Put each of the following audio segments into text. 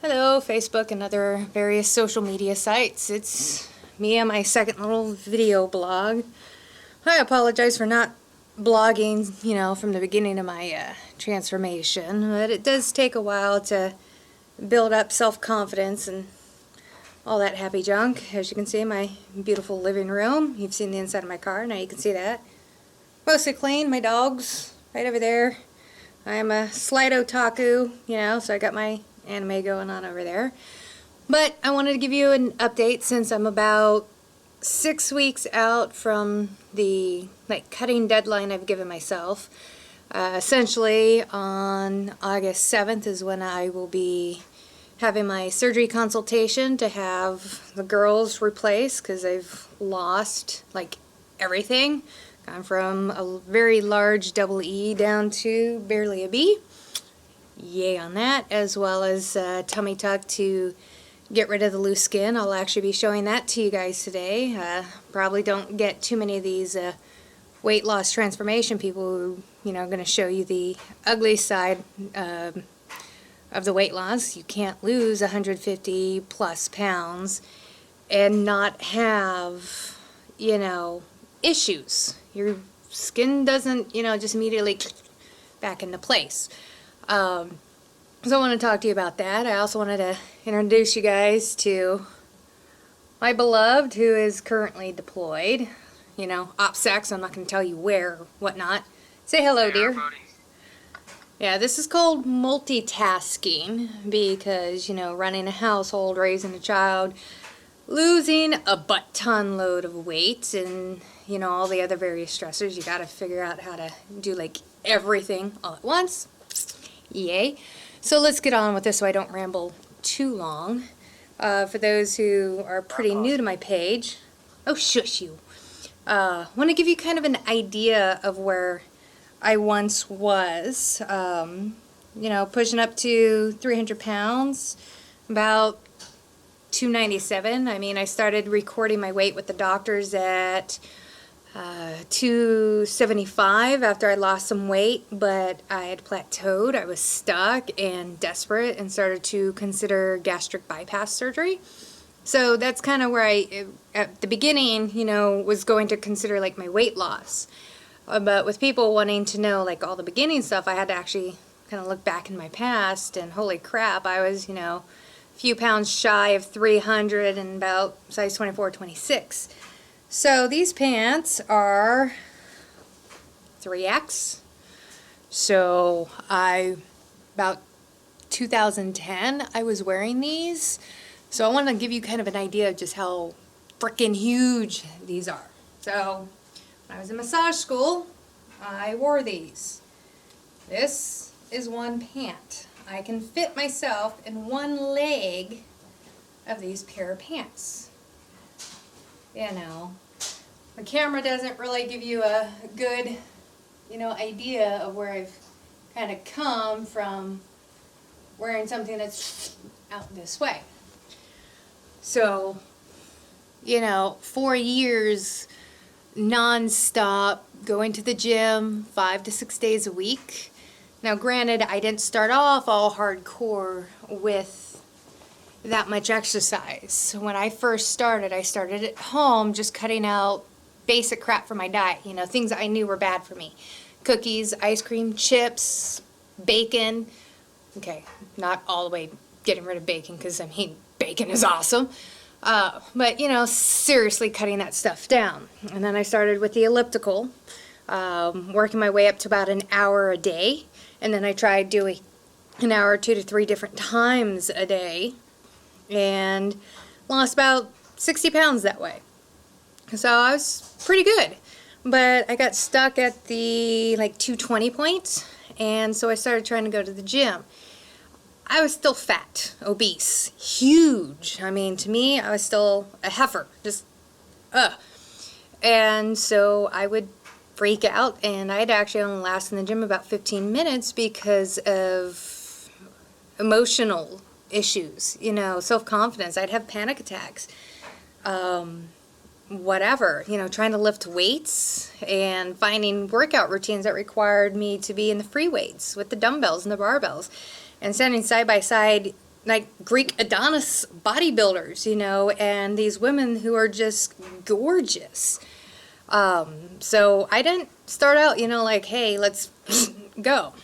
Hello, Facebook and other various social media sites. It's me on my second little video blog. I apologize for not blogging, from the beginning of my transformation, but it does take a while to build up self-confidence and all that happy junk. As you can see in my beautiful living room, you've seen the inside of my car, now you can see that. Mostly clean, my dog's right over there. I'm a slight otaku, so I got my anime going on over there. But I wanted to give you an update since I'm about 6 weeks out from the cutting deadline I've given myself. Essentially on August 7th is when I will be having my surgery consultation to have the girls replaced because they've lost everything. Gone from a very large double E down to barely a B. Yay on that, as well as tummy tuck to get rid of the loose skin. I'll actually be showing that to you guys today. Probably don't get too many of these weight loss transformation people who, are going to show you the ugly side of the weight loss. You can't lose 150 plus pounds and not have, issues. Your skin doesn't, just immediately back into place. So I want to talk to you about that. I also wanted to introduce you guys to my beloved who is currently deployed. OPSEC, so I'm not going to tell you where or whatnot. Say hello, dear. Yeah, this is called multitasking because, running a household, raising a child, losing a butt-ton load of weight, and, all the other various stressors. You got to figure out how to do, everything all at once. Yay. So let's get on with this so I don't ramble too long. For those who are pretty new to my page, oh shush you, want to give you kind of an idea of where I once was, pushing up to 300 pounds, about 297. I started recording my weight with the doctors at 275 after I lost some weight, but I had plateaued. I was stuck and desperate and started to consider gastric bypass surgery. So that's kind of where I, at the beginning, was going to consider my weight loss. But with people wanting to know all the beginning stuff, I had to actually kind of look back in my past, and holy crap, I was, a few pounds shy of 300 and about size 24, 26. So these pants are 3X. So about 2010, I was wearing these. So I want to give you kind of an idea of just how freaking huge these are. So when I was in massage school, I wore these. This is one pant. I can fit myself in one leg of these pair of pants. The camera doesn't really give you a good, idea of where I've kind of come from wearing something that's out this way. So, 4 years non-stop going to the gym 5 to 6 days a week. Now, granted, I didn't start off all hardcore with that much exercise. When I first started, I started at home just cutting out basic crap for my diet, things I knew were bad for me. Cookies, ice cream, chips, bacon. Okay, not all the way getting rid of bacon because, bacon is awesome. But, seriously cutting that stuff down. And then I started with the elliptical, working my way up to about an hour a day. And then I tried doing an hour 2 to 3 different times a day. And lost about 60 pounds that way. So I was pretty good. But I got stuck at the 220 point, and so I started trying to go to the gym. I was still fat, obese, huge. To me, I was still a heifer, just And so I would freak out, and I'd actually only last in the gym about 15 minutes because of emotional issues, self-confidence. I'd have panic attacks, whatever, trying to lift weights and finding workout routines that required me to be in the free weights with the dumbbells and the barbells and standing side by side like Greek Adonis bodybuilders, you know, and these women who are just gorgeous. So I didn't start out, you know, like, hey, let's go.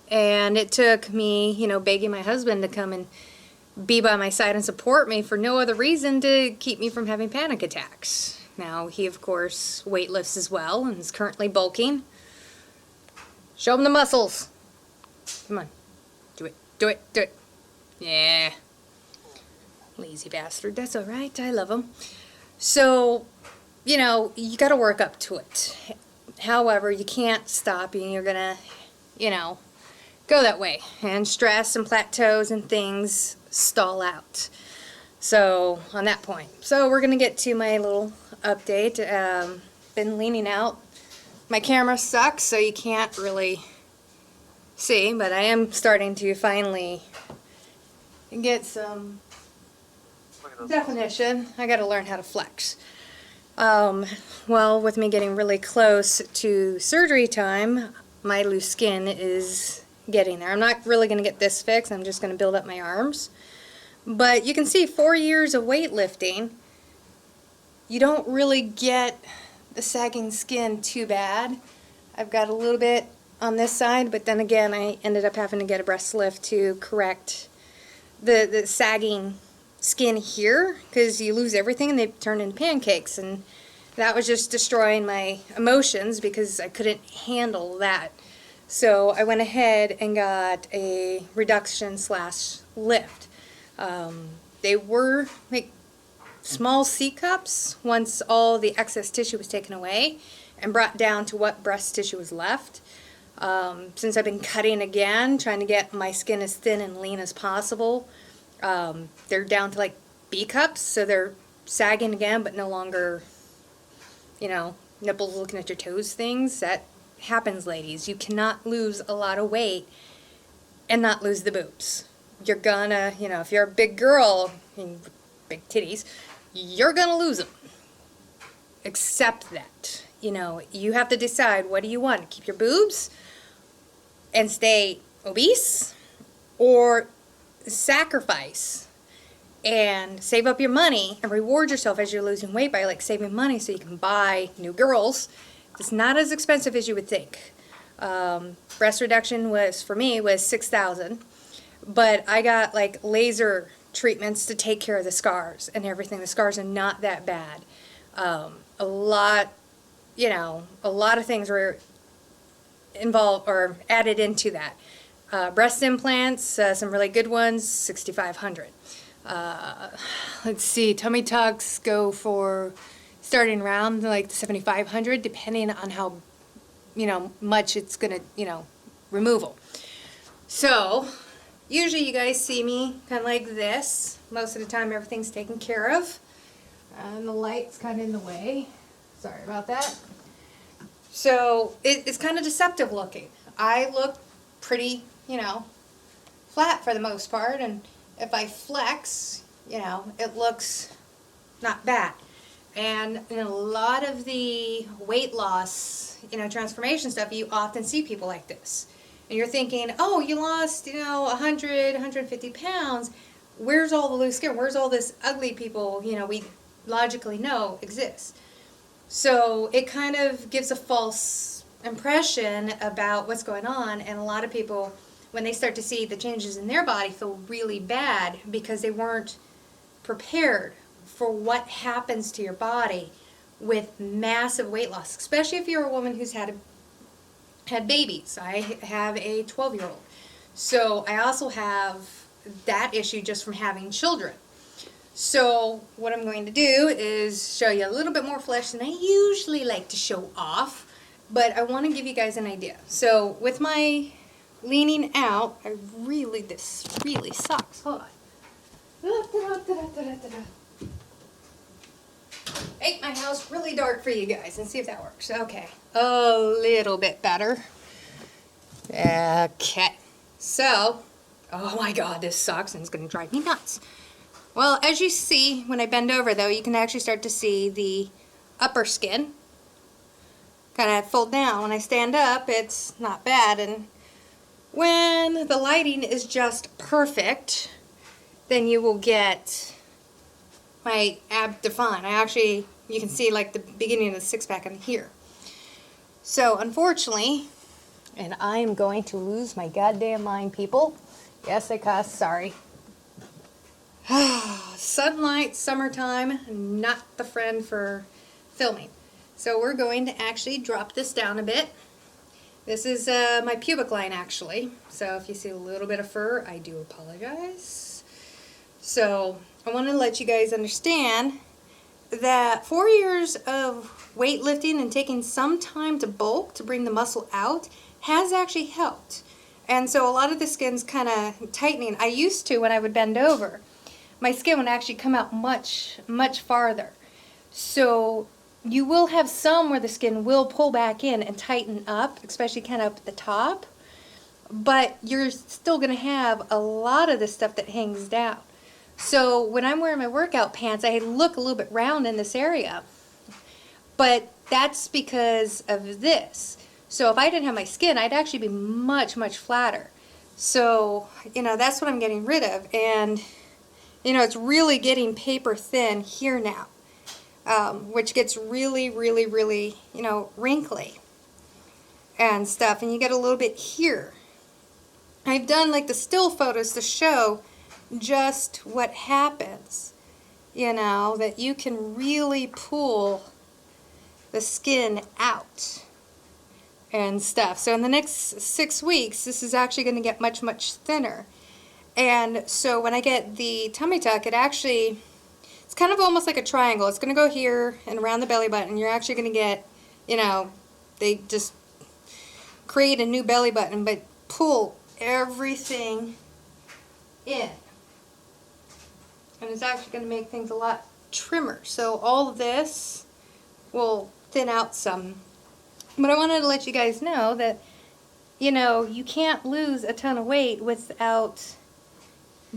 And it took me, you know, begging my husband to come and be by my side and support me for no other reason to keep me from having panic attacks. Now, he, of course, weightlifts as well and is currently bulking. Show him the muscles. Come on. Do it. Do it. Do it. Yeah. Lazy bastard. That's all right. I love him. So, you know, you got to work up to it. However, you can't stop and you're going to, you know, go that way. And stress and plateaus and things stall out. So, on that point. So, we're going to get to my little update. Been leaning out. My camera sucks, so you can't really see, but I am starting to finally get some definition. I got to learn how to flex. Well, with me getting really close to surgery time, my loose skin is getting there. I'm not really going to get this fixed. I'm just going to build up my arms. But you can see 4 years of weightlifting, you don't really get the sagging skin too bad. I've got a little bit on this side, but then again, I ended up having to get a breast lift to correct the sagging skin here, because you lose everything and they turn into pancakes, and that was just destroying my emotions because I couldn't handle that. So I went ahead and got a reduction slash lift. They were like small C cups once all the excess tissue was taken away and brought down to what breast tissue was left. Since I've been cutting again, trying to get my skin as thin and lean as possible, they're down to like B cups, so they're sagging again, but no longer, you know, nipples looking at your toes things. That happens, ladies. You cannot lose a lot of weight and not lose the boobs. You're gonna, you know, if you're a big girl, big titties, you're gonna lose them. Accept that. You know, you have to decide, what do you want? Keep your boobs and stay obese, or sacrifice and save up your money and reward yourself as you're losing weight by like saving money so you can buy new girls. It's not as expensive as you would think. Breast reduction was, for me, was $6,000, but I got like laser treatments to take care of the scars and everything. The scars are not that bad. A lot, you know, a lot of things were involved or added into that. Breast implants, some really good ones, $6,500. Let's see, tummy tucks go for starting around like $7,500, depending on how, you know, much it's gonna, you know, removal. So usually you guys see me kind of like this. Most of the time everything's taken care of. And the light's kind of in the way. Sorry about that. So it's kind of deceptive looking. I look pretty, you know, flat for the most part. And if I flex, you know, it looks not bad. And in a lot of the weight loss, you know, transformation stuff, you often see people like this. And you're thinking, oh, you lost, you know, 100, 150 pounds. Where's all the loose skin? Where's all this ugly people, you know, we logically know exists? So it kind of gives a false impression about what's going on. And a lot of people, when they start to see the changes in their body, feel really bad because they weren't prepared for what happens to your body with massive weight loss, especially if you're a woman who's had babies. I have a 12-year-old. So I also have that issue just from having children. So what I'm going to do is show you a little bit more flesh than I usually like to show off, but I want to give you guys an idea. So with my leaning out, this really sucks. Hold on. Make my house really dark for you guys and see if that works. Okay, a little bit better. Okay, so, oh my God, this sucks and it's going to drive me nuts. Well, as you see, when I bend over though, you can actually start to see the upper skin kind of fold down. When I stand up, it's not bad, and when the lighting is just perfect then you will get my ab defined. You can see like the beginning of the six-pack in here. So unfortunately, and I am going to lose my goddamn mind, people. Yes, I cuss, sorry. Sunlight, summertime, not the friend for filming. So we're going to actually drop this down a bit. This is my pubic line, actually. So if you see a little bit of fur, I do apologize. So I want to let you guys understand that 4 years of weightlifting and taking some time to bulk to bring the muscle out has actually helped. And so a lot of the skin's kind of tightening. I used to, when I would bend over, my skin would actually come out much, much farther. So you will have some where the skin will pull back in and tighten up, especially kind of up at the top. But you're still going to have a lot of the stuff that hangs down. So when I'm wearing my workout pants, I look a little bit round in this area. But that's because of this. So if I didn't have my skin, I'd actually be much, much flatter. So, that's what I'm getting rid of. And, it's really getting paper thin here now. Which gets really, really, really, wrinkly and stuff. And you get a little bit here. I've done like the still photos to show just what happens, that you can really pull the skin out and stuff. So in the next 6 weeks, this is actually going to get much, much thinner. And so when I get the tummy tuck, it's kind of almost like a triangle. It's going to go here and around the belly button. You're actually going to get, they just create a new belly button, but pull everything in. And it's actually going to make things a lot trimmer. So all of this will thin out some. But I wanted to let you guys know that, you can't lose a ton of weight without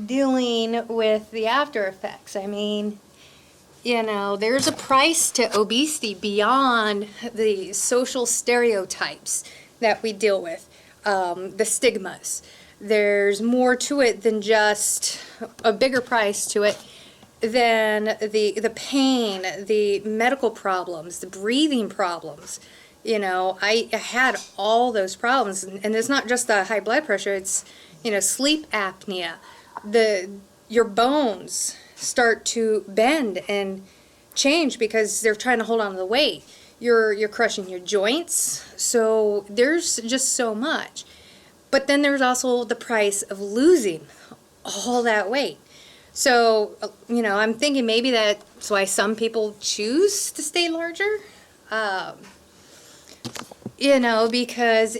dealing with the after effects. I mean, there's a price to obesity beyond the social stereotypes that we deal with, the stigmas. There's more to it than just a bigger price to it than the pain, the medical problems, the breathing problems. I had all those problems, and it's not just the high blood pressure, it's, sleep apnea. Your bones start to bend and change because they're trying to hold on to the weight. You're crushing your joints. So there's just so much. But then there's also the price of losing all that weight. So, I'm thinking maybe that's why some people choose to stay larger. Because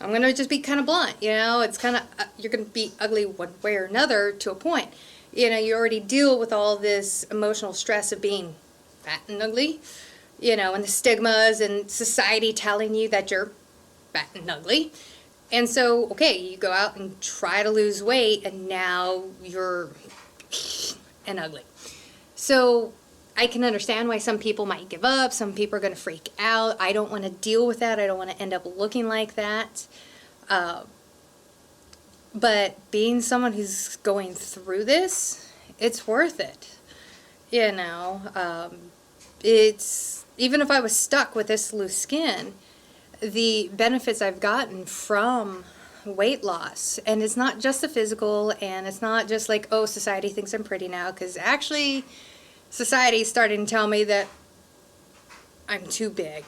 I'm going to just be kind of blunt, it's kind of, you're going to be ugly one way or another to a point. You already deal with all this emotional stress of being fat and ugly, and the stigmas and society telling you that you're fat and ugly. And so, okay, you go out and try to lose weight, and now you're and ugly. So I can understand why some people might give up. Some people are going to freak out. I don't want to deal with that. I don't want to end up looking like that. But being someone who's going through this, it's worth it. It's, even if I was stuck with this loose skin, the benefits I've gotten from weight loss, and it's not just the physical, and it's not just like, oh, society thinks I'm pretty now, because actually society's starting to tell me that I'm too big,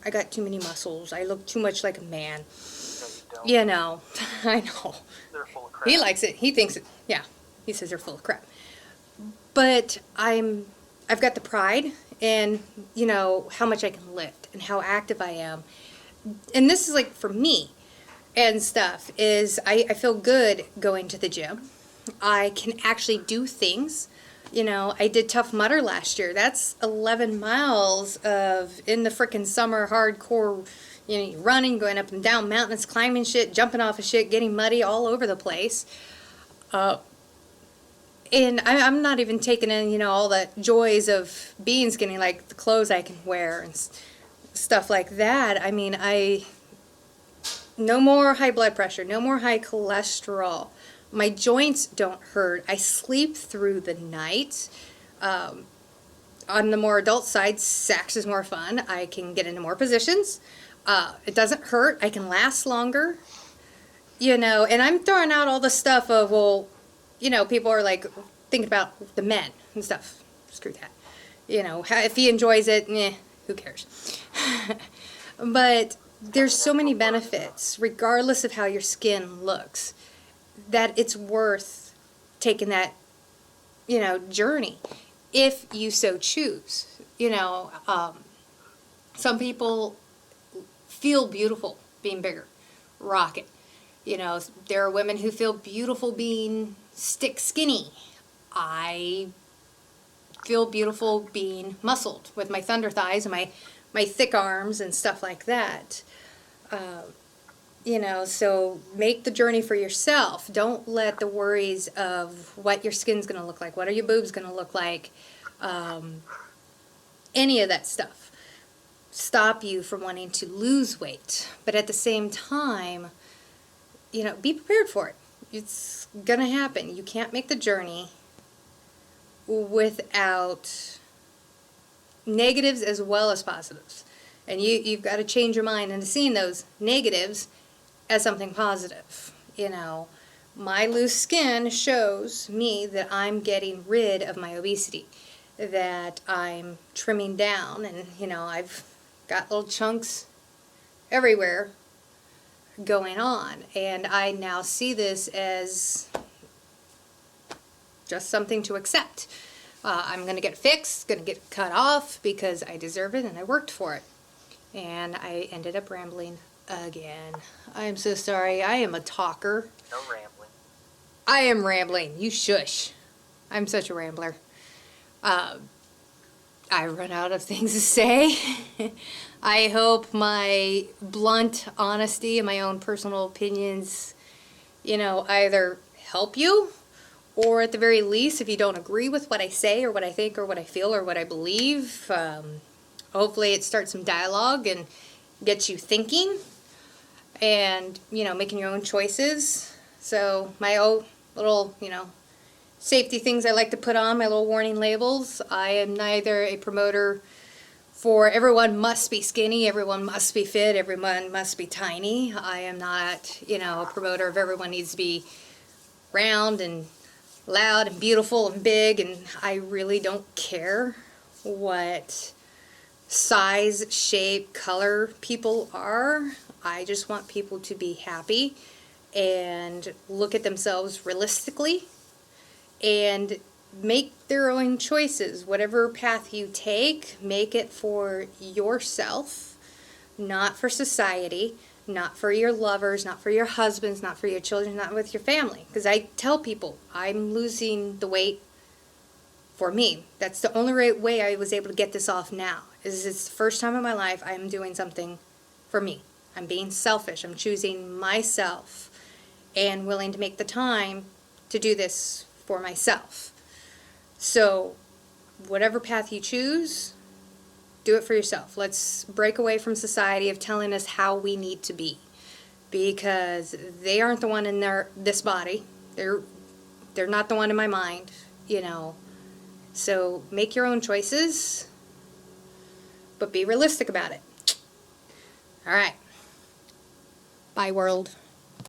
I got too many muscles, I look too much like a man. I know. They're full of crap. He likes it. He thinks it. Yeah, he says they're full of crap. But I've got the pride, and how much I can lift and how active I am. And this is like for me and stuff is I feel good going to the gym. I can actually do things. I did Tough Mudder last year. That's 11 miles of in the frickin' summer hardcore, running, going up and down mountains, climbing shit, jumping off of shit, getting muddy all over the place. And I'm not even taking in, all the joys of being skinny, like the clothes I can wear and stuff like that. I mean, no more high blood pressure, no more high cholesterol, My joints don't hurt. I sleep through the night. On the more adult side, sex is more fun. I can get into more positions. It doesn't hurt. I can last longer. And I'm throwing out all the stuff of, well, people are like thinking about the men and stuff. Screw that. If he enjoys it, who cares? But there's so many benefits, regardless of how your skin looks, that it's worth taking that, journey, if you so choose. Some people feel beautiful being bigger, rock it. There are women who feel beautiful being stick skinny. I feel beautiful being muscled with my thunder thighs and my thick arms and stuff like that. So make the journey for yourself. Don't let the worries of what your skin's going to look like, what are your boobs going to look like, any of that stuff stop you from wanting to lose weight. But at the same time, be prepared for it. It's going to happen. You can't make the journey without negatives as well as positives. And you've got to change your mind into seeing those negatives as something positive. My loose skin shows me that I'm getting rid of my obesity, that I'm trimming down, and I've got little chunks everywhere going on, and I now see this as just something to accept. I'm going to get fixed, going to get cut off because I deserve it and I worked for it. And I ended up rambling again. I'm so sorry. I am a talker. No rambling. I am rambling. You shush. I'm such a rambler. I run out of things to say. I hope my blunt honesty and my own personal opinions, either help you, or at the very least, if you don't agree with what I say or what I think or what I feel or what I believe, hopefully it starts some dialogue and gets you thinking and, making your own choices. So my own little, safety things I like to put on, my little warning labels. I am neither a promoter for everyone must be skinny, everyone must be fit, everyone must be tiny. I am not, a promoter of everyone needs to be round and loud and beautiful and big, and I really don't care what size, shape, color people are. I just want people to be happy and look at themselves realistically and make their own choices. Whatever path you take, make it for yourself, not for society, not for your lovers, not for your husbands, not for your children, not with your family. Because I tell people, I'm losing the weight for me. That's the only way I was able to get this off now. It's the first time in my life I'm doing something for me. I'm being selfish. I'm choosing myself and willing to make the time to do this for myself. So whatever path you choose, do it for yourself. Let's break away from society of telling us how we need to be, because they aren't the one in this body. They're not the one in my mind, So make your own choices, but be realistic about it. All right. Bye, world.